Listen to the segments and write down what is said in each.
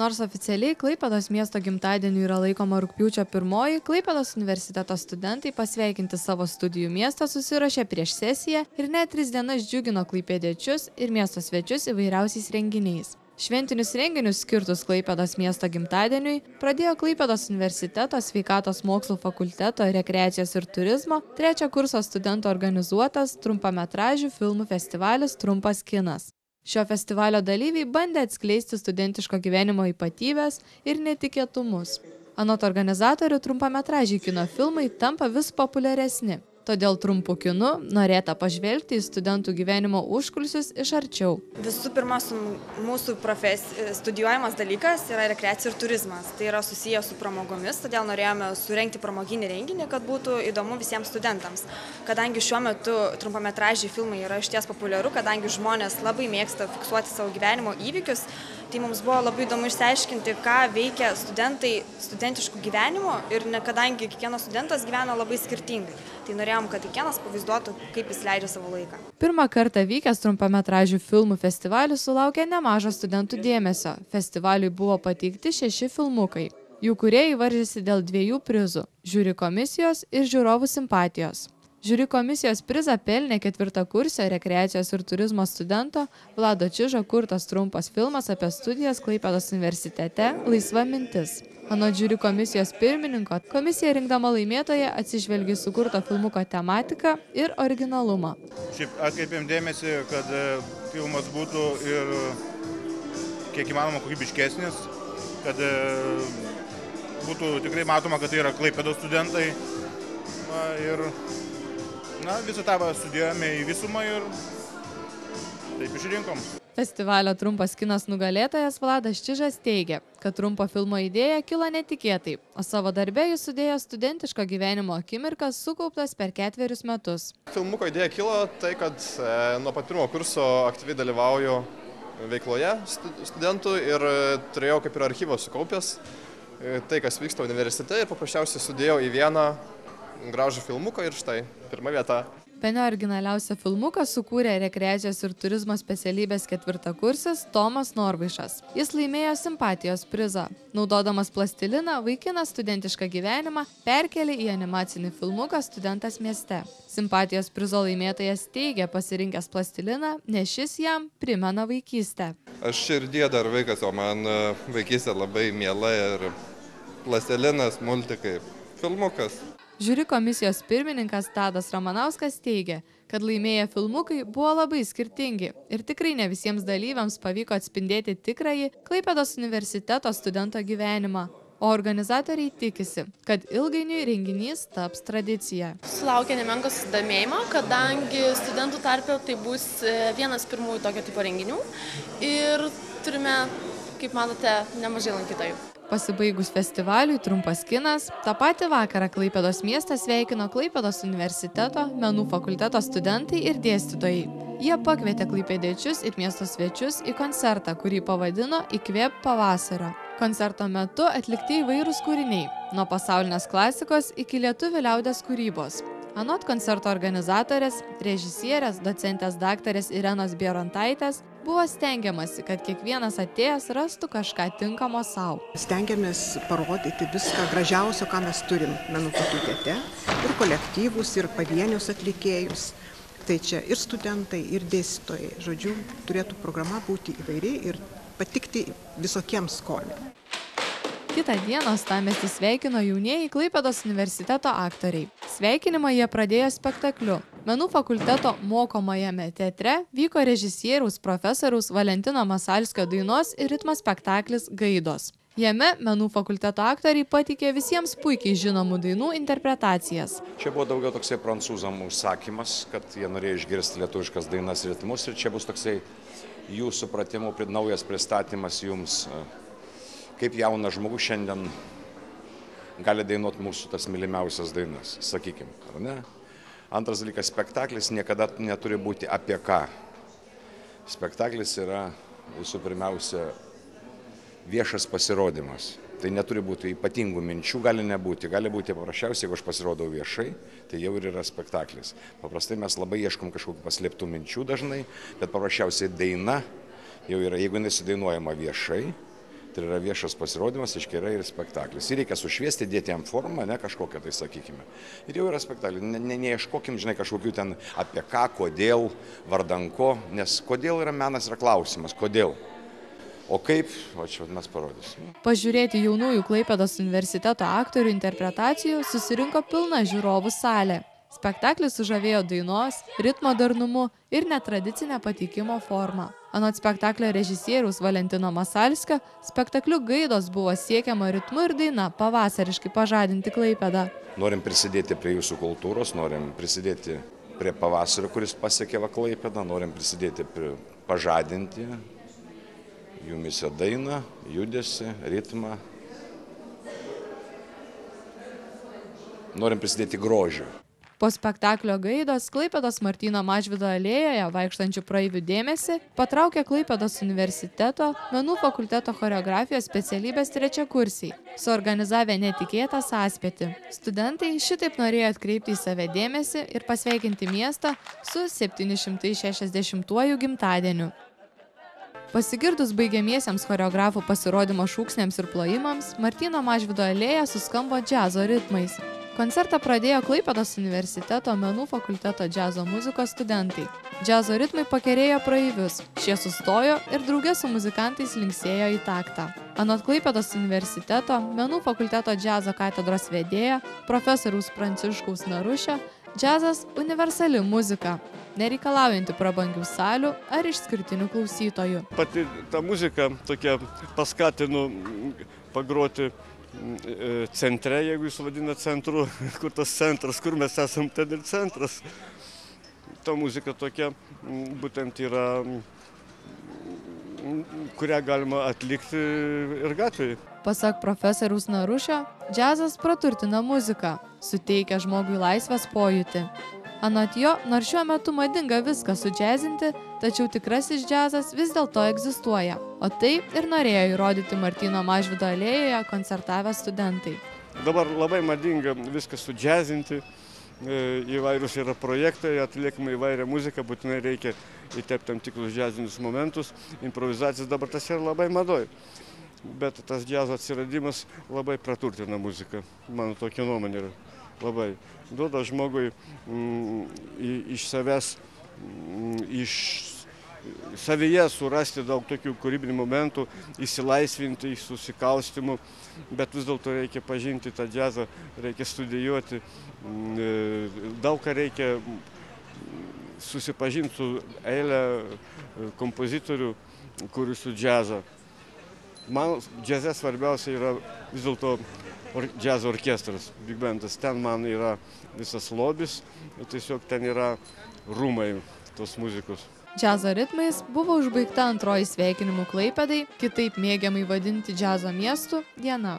Nors oficialiai Klaipėdos miesto gimtadieniu yra laikoma rugpjūčio 1, Klaipėdos universiteto studentai pasveikinti savo studijų miestą susiruošė prieš sesiją ir net 3 dienas džiugino klaipėdiečius ir miesto svečius įvairiausiais renginiais. Šventinius renginius skirtus Klaipėdos miesto gimtadieniui pradėjo Klaipėdos universiteto sveikatos mokslų fakulteto rekreacijos ir turizmo 3 kurso studentų organizuotas trumpametražių filmų festivalis Trumpas kinas. Šio festivalio dalyviai bandė atskleisti studentiško gyvenimo ypatybes ir netikėtumus. Anot organizatorių, trumpametražiai kino filmai tampa vis populiaresni. Todėl trumpu kinu norėta pažvelgti į studentų gyvenimo užkulisius iš arčiau. Visų pirma, mūsų studijuojamas dalykas yra rekreacija ir turizmas. Tai yra susijęs su pramogomis, todėl norėjome surengti pramoginį renginį, kad būtų įdomu visiems studentams. Kadangi šiuo metu trumpametražiai filmai yra išties populiaru, kadangi žmonės labai mėgsta fiksuoti savo gyvenimo įvykius, tai mums buvo labai įdomu išsiaiškinti, ką veikia studentai studentiškų gyvenimo ir kadangi kiekvienas studentas gyvena labai skirtingai. Tai norėjom, kad kiekvienas pavaizduotų, kaip jis leidžia savo laiką. Pirmą kartą vykęs trumpametražių filmų festivalis sulaukė nemažo studentų dėmesio. Festivaliui buvo pateikti 6 filmukai. Jų kūrėjai varžėsi dėl 2 prizų – žiuri komisijos ir žiūrovų simpatijos. Žiuri komisijos prizą pelnė 4 kursio rekreacijos ir turizmo studento Vlado Čižo kurtas trumpas filmas apie studijas Klaipėdos universitete Laisva mintis. Anot žiuri komisijos pirmininko, komisija rinkdama laimėtoją atsižvelgė sukurto filmuko tematiką ir originalumą. Šiaip atkreipėm dėmesį, kad filmas būtų ir kiek įmanoma kokybiškesnis, kad būtų tikrai matoma, kad tai yra Klaipėdos studentai. Visą tą studijavome į visumą ir taip išrinkom. Festivalio Trumpas kinas nugalėtojas Vladas Čižas teigia, kad trumpo filmo idėja kilo netikėtai, o savo darbe jis sudėjo studentiško gyvenimo akimirkas sukauptas per 4 metus. Filmuko idėja kilo tai, kad nuo pat 1 kurso aktyviai dalyvauju veikloje studentų ir turėjau kaip ir archyvą sukaupęs tai, kas vyksta universitete ir paprasčiausiai sudėjau į vieną gražų filmuką ir štai, 1 vieta. Bene originaliausią filmuką sukūrė rekreacijos ir turizmo specialybės 4 kursis Tomas Norvaišas. Jis laimėjo simpatijos prizą. Naudodamas plastiliną, vaikinas studentišką gyvenimą perkelė į animacinį filmuką Studentas mieste. Simpatijos prizo laimėtojas teigia pasirinkęs plastiliną, nes šis jam primena vaikystę. Aš širdie dar vaikas, o man vaikystė labai miela ir plastilinas, multikai, filmukas. Žiuri komisijos pirmininkas Tadas Ramanauskas teigia, kad laimėję filmukai buvo labai skirtingi ir tikrai ne visiems dalyviams pavyko atspindėti tikrąjį Klaipėdos universiteto studento gyvenimą. O organizatoriai tikisi, kad ilgainiui renginys taps tradicija. Sulaukė nemenko susidomėjimo, kadangi studentų tarpe tai bus vienas pirmųjų tokio tipo renginių ir turime, kaip matote, nemažai lankytojų. Pasibaigus festivaliui Trumpas kinas, tą patį vakarą Klaipėdos miestą sveikino Klaipėdos universiteto menų fakulteto studentai ir dėstytojai. Jie pakvietė klaipėdiečius ir miesto svečius į koncertą, kurį pavadino Įkvėp pavasario. Koncerto metu atlikti įvairūs kūriniai, nuo pasaulinės klasikos iki lietuvių liaudies kūrybos. Anot koncerto organizatorės, režisierės, docentės daktarės Irenos Bierontaitės, buvo stengiamasi, kad kiekvienas atėjęs rastų kažką tinkamo sau. Stengiamės parodyti viską gražiausio, ką mes turim menų fakultete, ir kolektyvus, ir pavienius atlikėjus. Tai čia ir studentai, ir dėstytojai. Žodžiu, turėtų programa būti įvairi ir patikti visokiems skoniams. Kitą dieną uostamiestį sveikino jaunieji Klaipėdos universiteto aktoriai. Sveikinimą jie pradėjo spektakliu. Menų fakulteto mokomajame teatre vyko režisieriaus profesoriaus Valentino Masalskio dainos ir ritmo spektaklis Gaidos. Jame menų fakulteto aktoriai pateikė visiems puikiai žinomų dainų interpretacijas. Čia buvo daugiau toksai prancūzam užsakymas, kad jie norėjo išgirsti lietuviškas dainas ritmus ir čia bus toksai jų supratimų naujas pristatymas jums. Kaip jaunas žmogus šiandien gali dainuoti mūsų tas mylimiausias dainas, sakykime, ar ne? Antras dalykas, spektaklis niekada neturi būti apie ką. Spektaklis yra visų pirmiausia viešas pasirodymas. Tai neturi būti ypatingų minčių, gali nebūti. Gali būti paprasčiausiai, jeigu aš pasirodau viešai, tai jau ir yra spektaklis. Paprastai mes labai ieškom kažkokių paslėptų minčių dažnai, bet paprasčiausiai daina jau yra, jeigu nesudainuojama viešai, Tai yra viešas pasirodymas, iškirai ir spektaklis. Ir reikia sušviesti, dėti jam formą, ne kažkokią, tai sakykime. Ir jau yra spektaklis. Neieškokim, žinai, kažkokių ten apie ką, kodėl, vardan ko, nes kodėl yra menas, yra klausimas, kodėl. O kaip, o čia mes parodysime. Pažiūrėti jaunųjų Klaipėdos universiteto aktorių interpretacijų susirinko pilna žiūrovų salė. Spektaklis sužavėjo dainos, ritmo darnumu ir netradicinę pateikimo formą. Anot spektaklio režisieriaus Valentino Masalskio, spektakliu Gaidos buvo siekiama ritmu ir daina pavasariškai pažadinti Klaipėdą. Norim prisidėti prie jūsų kultūros, norim prisidėti prie pavasario, kuris pasiekė Klaipėdą, norim prisidėti prie pažadinti jumyse dainą, judesį, ritmą. Norim prisidėti grožiu. Po spektaklio Gaidos Klaipėdos Martyno Mažvydo alėjoje vaikštančių praeivių dėmesį patraukė Klaipėdos universiteto menų fakulteto choreografijos specialybės trečiakursiai, suorganizavę netikėtą sąspėtį. Studentai šitaip norėjo atkreipti į save dėmesį ir pasveikinti miestą su 760-uoju gimtadieniu. Pasigirdus baigiamiesiems choreografų pasirodymo šūksniams ir plojimams, Martyno Mažvydo alėja suskambo džiazo ritmais. Koncertą pradėjo Klaipėdos universiteto menų fakulteto džiazo muzikos studentai. Džiazo ritmai pakerėjo praeivius, šie sustojo ir drauge su muzikantais linksėjo į taktą. Anot Klaipėdos universiteto menų fakulteto džiazo katedros vedėjo, profesoriaus Pranciškaus Narušio, džiazas universali muzika, nereikalaujanti prabangių salių ar išskirtinių klausytojų. Pati ta muzika tokia paskatinu pagroti centre, jeigu jūs vadina centru, kur tas centras, kur mes esam, ten ir centras. Ta muzika tokia būtent yra, kurią galima atlikti ir gatvėje. Pasak profesoriaus Narušio, džiazas praturtina muziką, suteikia žmogui laisvės pojūtį. Anot jo, nors šiuo metu madinga viską sudžiazinti, tačiau tikrasis džiazas vis dėlto egzistuoja. O tai ir norėjo įrodyti Martyno Mažvydo alėjoje koncertavę studentai. Dabar labai madinga viską sudžiazinti, įvairūs yra projektai, atliekama įvairią muziką, būtinai reikia įtepti tam tikrus džiazinius momentus. Improvizacijas dabar tas yra labai madoj. Bet tas džiazo atsiradimas labai praturtina muziką. Mano tokia nuomonė yra. Labai duoda žmogui iš savęs, iš savyje surasti daug tokių kūrybinių momentų, įsilaisvinti iš susikaustimų, bet vis dėlto reikia pažinti tą džiazą, reikia studijuoti, daug ką reikia susipažinti su eilė kompozitorių, kuriusių džiazą. Man džiaze svarbiausia yra vis dėlto džiazo orkestras, big bandas. Ten man yra visas lobis, tiesiog ten yra rūmai tos muzikos. Džiazo ritmais buvo užbaigta antroji sveikinimų Klaipėdai, kitaip mėgiamai vadinti džiazo miestų, diena.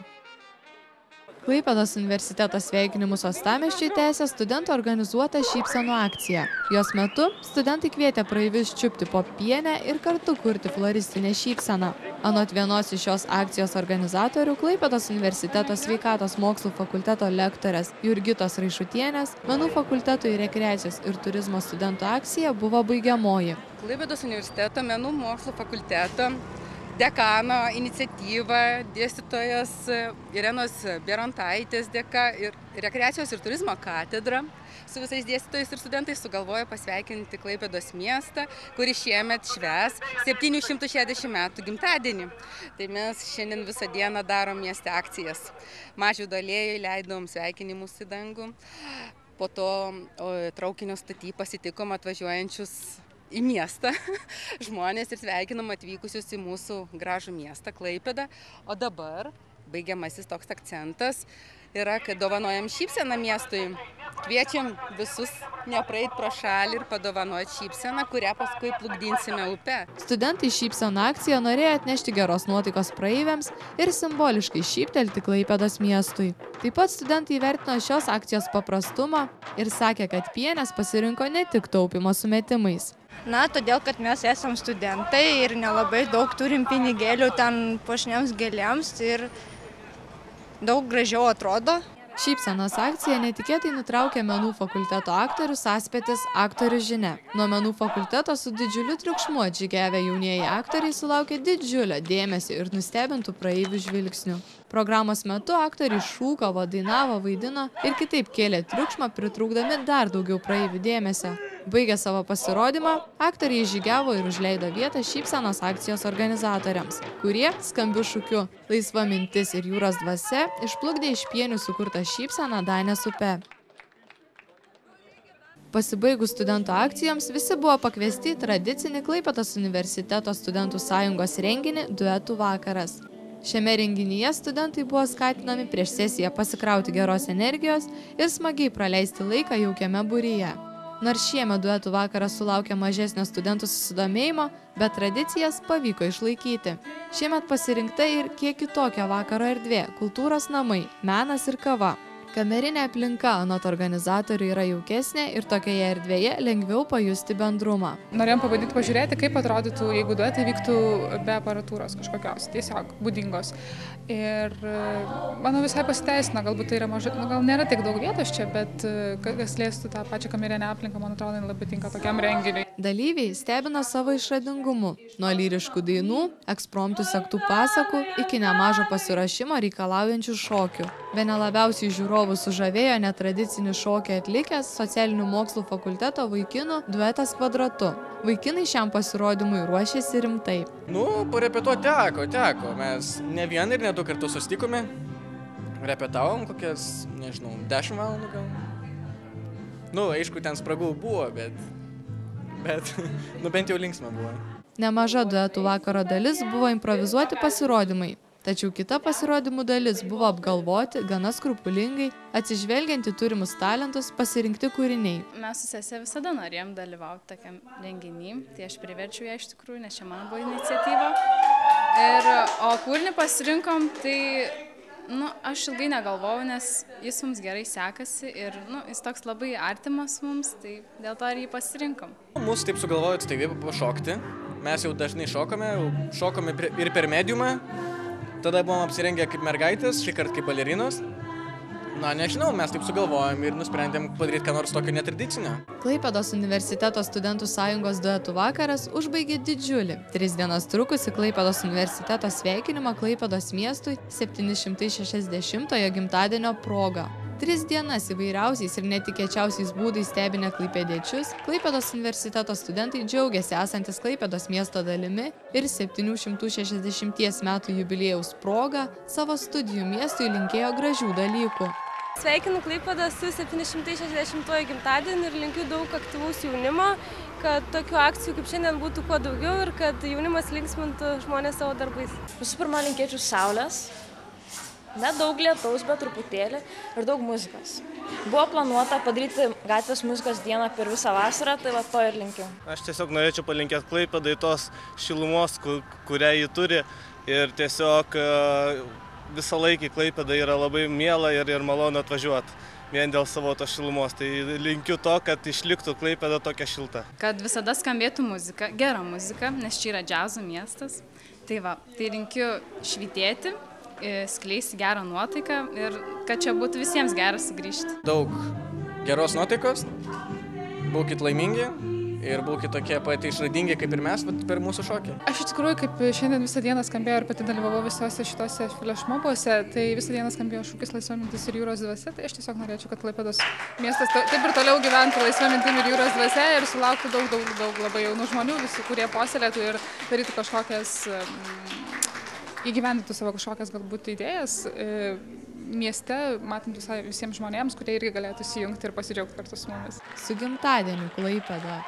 Klaipėdos universiteto sveikinimus uostamiesčiui tęsė studentų organizuota šypsenų akcija. Jos metu studentai kvietė praeivius čiupti popienę ir kartu kurti floristinę šypseną. Anot vienos iš šios akcijos organizatorių, Klaipėdos universiteto sveikatos mokslų fakulteto lektorės Jurgitos Raišutienės, menų fakulteto ir rekreacijos ir turizmo studentų akcija buvo baigiamoji. Klaipėdos universiteto menų mokslo fakulteto dekano iniciatyva, dėstytojos Irenos Berontaitės dėka ir rekreacijos ir turizmo katedra su visais dėstytojais ir studentais sugalvojo pasveikinti Klaipėdos miestą, kuris šiemet švęs 760 metų gimtadienį. Tai mes šiandien visą dieną darom mieste akcijas. Mažvydo alėjoje leidom sveikinimus į dangų, po to traukinio stoty pasitikom atvažiuojančius į miestą žmonės ir sveikinam atvykusius į mūsų gražų miestą Klaipėdą. O dabar baigiamasis toks akcentas yra, kad dovanojam šypseną miestui. Kviečiam visus nepraeit pro šalį ir padovanoti šypseną, kurią paskui plukdinsime upe. Studentai šypseną akciją norėjo atnešti geros nuotaikos praeiviams ir simboliškai šyptelti Klaipėdos miestui. Taip pat studentai įvertino šios akcijos paprastumą ir sakė, kad pienės pasirinko ne tik taupymo sumetimais. Na, todėl, kad mes esam studentai ir nelabai daug turim pinigėlių ten puošniams gėlėms ir daug gražiau atrodo. Šypsenos akciją netikėtai nutraukė Menų fakulteto aktorius Aspėtis aktorių žinia. Nuo Menų fakulteto su didžiuliu triukšmu atžygiavę jaunieji aktoriai sulaukė didžiulio dėmesio ir nustebintų praeivių žvilgsnių. Programos metu aktoriai šūkavo, dainavo, vaidino ir kitaip kėlė triukšmą, pritrūkdami dar daugiau praeivių dėmesio. Baigę savo pasirodymą, aktoriai žygiavo ir užleido vietą šypsenos akcijos organizatoriams, kurie skambiu šūkiu "Laisva mintis ir jūros dvasia" išplukdė iš pienių sukurtą šypseną Danės upe. Pasibaigus studentų akcijoms, visi buvo pakviesti į tradicinį Klaipėdos universiteto studentų sąjungos renginį Duetų vakaras. Šiame renginyje studentai buvo skatinami prieš sesiją pasikrauti geros energijos ir smagiai praleisti laiką jaukiame būryje. Nors šiemet Duetų vakaras sulaukė mažesnio studentų susidomėjimo, bet tradicijas pavyko išlaikyti. Šiemet pasirinkta ir kiek kitokia vakaro erdvė – kultūros namai, menas ir kava. Kamerinė aplinka anot organizatorių yra jaukesnė ir tokioje erdvėje lengviau pajusti bendrumą. Norėjom pabandyti pažiūrėti, kaip atrodytų, jeigu duetai vyktų be aparatūros kažkokios, tiesiog būdingos. Ir manau visai pasiteisina, galbūt tai yra mažai, gal nėra tiek daug vietos čia, bet kas liestų tą pačią kamerinę aplinką, man atrodo, labai tinka tokiam renginiui. Dalyviai stebina savo išradingumu. Nuo lyriškų dainų, ekspromtų sektų pasakų iki nemažo pasiruošimo reikalaujančių šokių. Bene labiausiai žiūrovų sužavėjo netradicinį šokį atlikęs socialinių mokslų fakulteto vaikinų duetas Kvadratu. Vaikinai šiam pasirodymui ruošėsi rimtai. Parepetuoti teko. Mes ne vieną ir ne du kartus susitikome. Repetavom kokias, 10 valandų gal. Aišku, ten spragų buvo, bet bent jau linksma buvo. Nemaža duetų vakaro dalis buvo improvizuoti pasirodymai. Tačiau kita pasirodymų dalis buvo apgalvoti, gana skrupulingai, atsižvelgiant į turimus talentus, pasirinkti kūriniai. Mes su sesija visada norėjom dalyvauti tokiam renginį, tai aš priverčiau ją iš tikrųjų, nes čia mano buvo iniciatyva. O kūrinį pasirinkom, tai aš ilgai negalvojau, nes jis mums gerai sekasi ir jis toks labai artimas mums, tai dėl to ir jį pasirinkom. Mūsų taip sugalvojo atstovybę pašokti, mes jau dažnai šokome ir per mediumą. Tada buvom apsirengę kaip mergaitės, šį kartą kaip balerinos. Nežinau, mes taip sugalvojom ir nusprendėm padaryti ką nors tokio netradicinio. Klaipėdos universiteto studentų sąjungos duetų vakaras užbaigė didžiulį 3 dienas trukusi Klaipėdos universiteto sveikinimą Klaipėdos miestui 760-ojo gimtadienio proga. 3 dienas įvairiausiais ir netikėčiausiais būdais stebinę klaipėdiečius, Klaipėdos universiteto studentai džiaugiasi esantis Klaipėdos miesto dalimi ir 760 metų jubiliejaus proga savo studijų miestui linkėjo gražių dalykų. Sveikinu Klaipėdą su 760-ojo gimtadieniu ir linkiu daug aktyvaus jaunimo, kad tokių akcijų kaip šiandien būtų kuo daugiau ir kad jaunimas linksmintų žmonės savo darbais. Visų pirma, linkėčiau saulės. Nedaug lietaus, bet truputėlį ir daug muzikos. Buvo planuota padaryti gatvės muzikos dieną per visą vasarą, tai to ir linkiu. Aš tiesiog norėčiau palinkėti Klaipėdai tos šilumos, kurią jį turi ir tiesiog visą laikį Klaipėda yra labai miela ir malonu atvažiuoti. Vien dėl savo tos šilumos, tai linkiu to, kad išliktų Klaipėda tokia šilta. Kad visada skambėtų muzika, gera muzika, nes čia yra džiazo miestas. Tai linkiu švytėti, skleisti gerą nuotaiką ir kad čia būtų visiems geras sugrįžti. Daug geros nuotaikos, būkit laimingi ir būkit tokie pat išradingi kaip ir mes per mūsų šokį. Aš iš tikrųjų, kaip šiandien visą dieną skambėjo ir pati dalyvavau visose šitose flashmobuose, tai visą dieną skambėjo šūkis Laisva mintis ir jūros dvasia, tai aš tiesiog norėčiau, kad Klaipėdos miestas taip ir toliau gyventų laisva mintim ir jūros dvasia ir sulauktų daug labai jaunų žmonių, visi, kurie puoselėtų ir darytų kažkokias įgyvendintų savo kažkokias galbūt idėjas mieste, matant visiems žmonėms, kurie irgi galėtų įsijungti ir pasidžiaugti kartu su mumis. Su gimtadieniu Klaipėda!